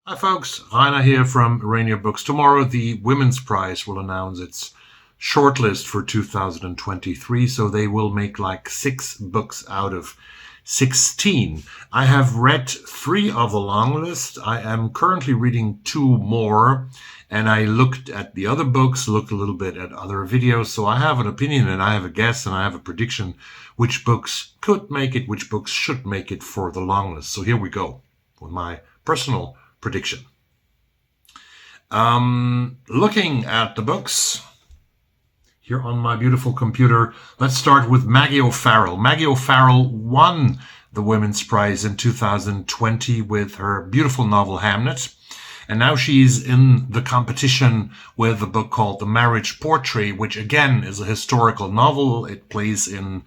Hi folks, Rainer here from Rainier Books. Tomorrow the Women's Prize will announce its shortlist for 2023, so they will make like 6 books out of 16. I have read 3 of the long list. I am currently reading 2 more, and I looked at the other books, looked a little bit at other videos, so I have an opinion and I have a guess and I have a prediction which books could make it, which books should make it for the long list. So here we go with my personal prediction. Looking at the books here on my beautiful computer, let's start with Maggie OMalley. Maggie OMalley won the Women's Prize in 2020 with her beautiful novel Hamnet. And now she's in the competition with a book called The Marriage Portrait, which again is a historical novel. It plays in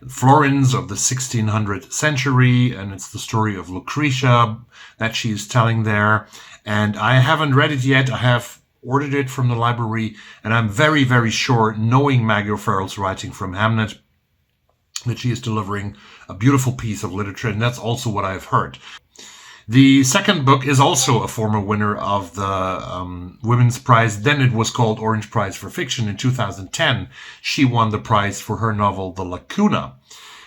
Florence of the 1600th century, and it's the story of Lucretia that she's telling there. And I haven't read it yet. I have ordered it from the library, and I'm very, very sure, knowing Maggie OMalley's writing from Hamnet, that she is delivering a beautiful piece of literature, and that's also what I've heard. The second book is also a former winner of the Women's Prize. Then it was called Orange Prize for Fiction in 2010. She won the prize for her novel, The Lacuna.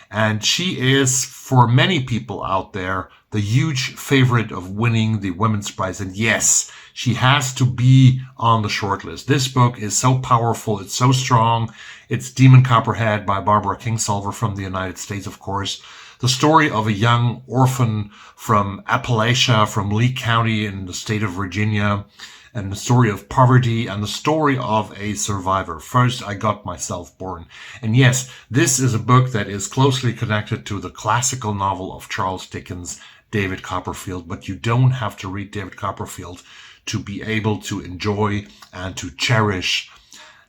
And she is, for many people out there, the huge favorite of winning the Women's Prize. And yes, she has to be on the shortlist. This book is so powerful. It's so strong. It's Demon Copperhead by Barbara Kingsolver from the United States, of course. The story of a young orphan from Appalachia, from Lee County in the state of Virginia, and the story of poverty and the story of a survivor. First, I got myself born. And yes, this is a book that is closely connected to the classical novel of Charles Dickens, David Copperfield, but you don't have to read David Copperfield to be able to enjoy and to cherish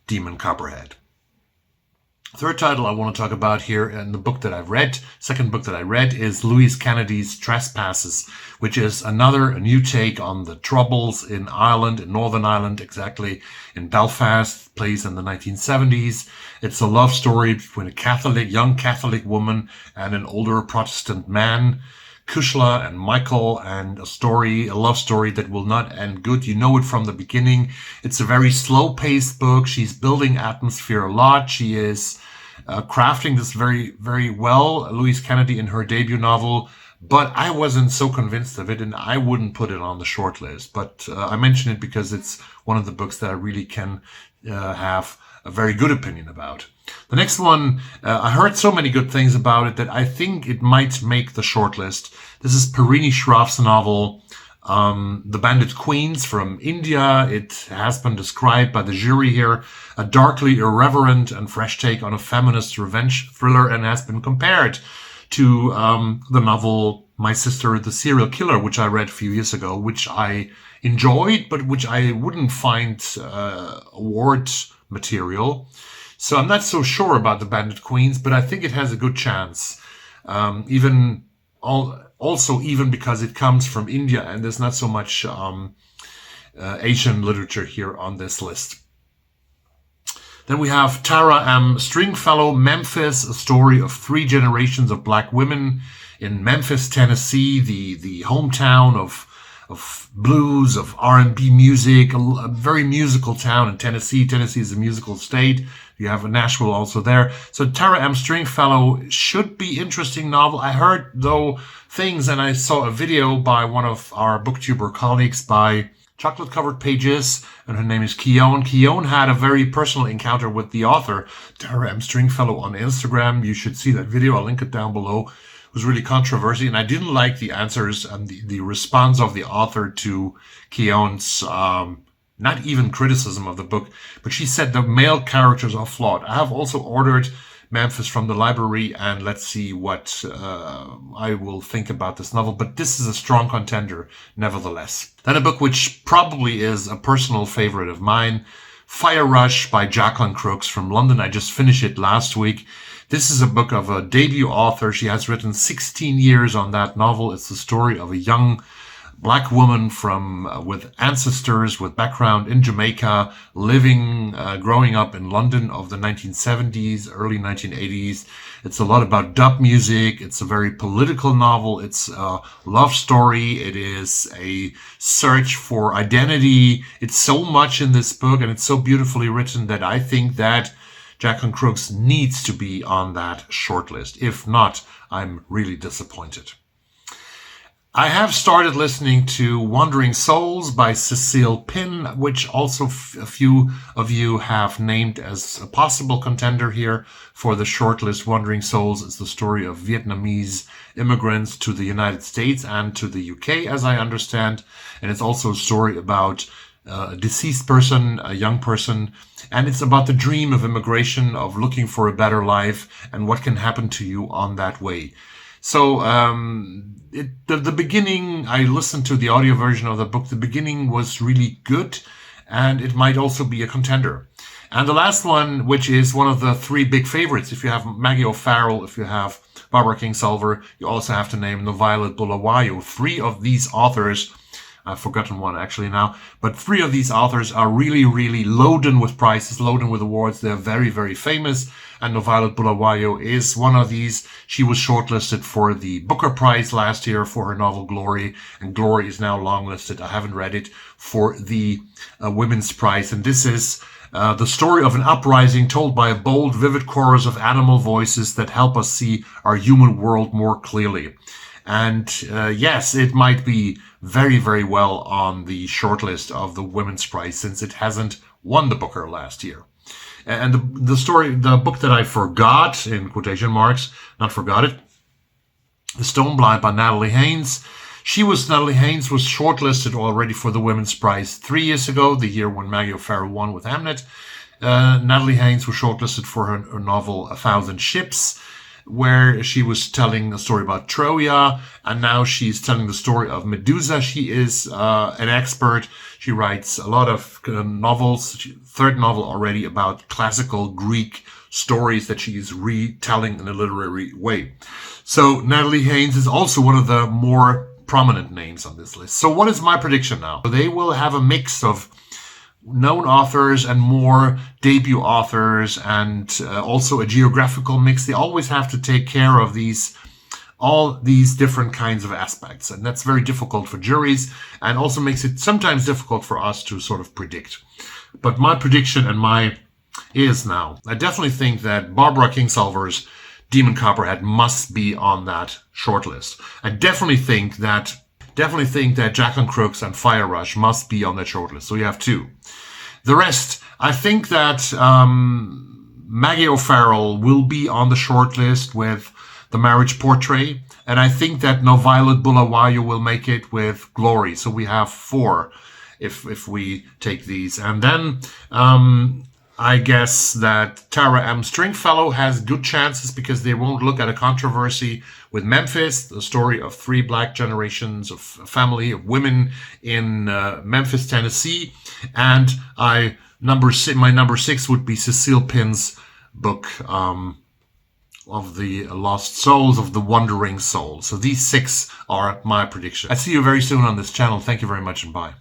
Demon Copperhead. Third title I want to talk about here, and the book that I've read, second book that I read, is Louise Kennedy's Trespasses, which is a new take on the Troubles in Ireland, in Northern Ireland, exactly in Belfast, plays in the 1970s. It's a love story between a young Catholic woman and an older Protestant man, Kushla and Michael, and a love story that will not end good. You know it from the beginning. It's a very slow-paced book. She's building atmosphere a lot. She is crafting this very, very well, Louise Kennedy, in her debut novel, but I wasn't so convinced of it, and I wouldn't put it on the short list. But I mention it because it's one of the books that I really can have a very good opinion about. The next one, I heard so many good things about it that I think it might make the shortlist. This is Perini Shroff's novel, The Bandit Queens from India. It has been described by the jury here, a darkly irreverent and fresh take on a feminist revenge thriller, and has been compared to the novel My Sister the Serial Killer, which I read a few years ago, which I enjoyed, but which I wouldn't find award material. So I'm not so sure about The Bandit Queens, but I think it has a good chance. Even because it comes from India and there's not so much Asian literature here on this list. Then we have Tara M. Stringfellow, Memphis, a story of 3 generations of black women in Memphis, Tennessee, the hometown of blues, of R&B music, a very musical town in Tennessee. Tennessee is a musical state. You have Nashville also there. So Tara M. Stringfellow should be interesting novel. I heard, though, things, and I saw a video by one of our booktuber colleagues by Chocolate Covered Pages, and her name is Keone. Keone had a very personal encounter with the author, Tara M. Stringfellow, on Instagram. You should see that video. I'll link it down below. It was really controversial, and I didn't like the answers and the response of the author to Keone's not even criticism of the book, but she said the male characters are flawed. I have also ordered Memphis from the library, and let's see what I will think about this novel, but this is a strong contender nevertheless. Then a book which probably is a personal favorite of mine, Fire Rush by Jacqueline Crooks from London. I just finished it last week. This is a book of a debut author. She has written 16 years on that novel. It's the story of a young black woman with ancestors, with background in Jamaica, growing up in London of the 1970s, early 1980s. It's a lot about dub music. It's a very political novel. It's a love story. It is a search for identity. It's so much in this book, and it's so beautifully written that I think that Jacqueline Crooks needs to be on that shortlist. If not, I'm really disappointed. I have started listening to Wandering Souls by Cecile Pin, which also a few of you have named as a possible contender here for the shortlist. Wandering Souls is the story of Vietnamese immigrants to the United States and to the UK, as I understand. And it's also a story about a deceased person, a young person, and it's about the dream of immigration, of looking for a better life and what can happen to you on that way. So the beginning, I listened to the audio version of the book. The beginning was really good, and it might also be a contender. And the last one, which is one of the three big favorites, if you have Maggie OMalley, if you have Barbara Kingsolver, you also have to name Violet Bulawayo. Three of these authors, I've forgotten one actually now, but three of these authors are really, really loaded with prizes, loaded with awards. They're very, very famous. And Violet Bulawayo is one of these. She was shortlisted for the Booker Prize last year for her novel Glory, and Glory is now longlisted. I haven't read it, for the Women's Prize. And this is the story of an uprising told by a bold, vivid chorus of animal voices that help us see our human world more clearly. And yes, it might be very, very well on the shortlist of the Women's Prize, since it hasn't won the Booker last year. And the book that I forgot, in quotation marks, not forgot it, The Stoneblind by Natalie Haynes. Natalie Haynes was shortlisted already for the Women's Prize 3 years ago, the year when Maggie OMalley won with Hamnet. Natalie Haynes was shortlisted for her novel 1,000 Ships, where she was telling a story about Troia, and now she's telling the story of Medusa. She is an expert. She writes a lot of novels, third novel already, about classical Greek stories that she is retelling in a literary way. So Natalie Haynes is also one of the more prominent names on this list. So what is my prediction now? They will have a mix of known authors and more debut authors, and also a geographical mix. They always have to take care of all these different kinds of aspects, and that's very difficult for juries, and also makes it sometimes difficult for us to sort of predict. But my prediction is now, I definitely think that Barbara Kingsolver's Demon Copperhead must be on that shortlist. I definitely think that Jacqueline Crooks and Fire Rush must be on that shortlist. So you have two. The rest, I think that Maggie OMalley will be on the shortlist with The Marriage Portrait, and I think that Violet Bulawayo will make it with Glory. So we have four if we take these. And then I guess that Tara M. Stringfellow has good chances, because they won't look at a controversy with Memphis, the story of three black generations of family of women in Memphis, Tennessee. And my number six would be Cecile Pin's book of the Lost Souls, of the Wandering Souls. So these six are my prediction. I see you very soon on this channel. Thank you very much, and bye.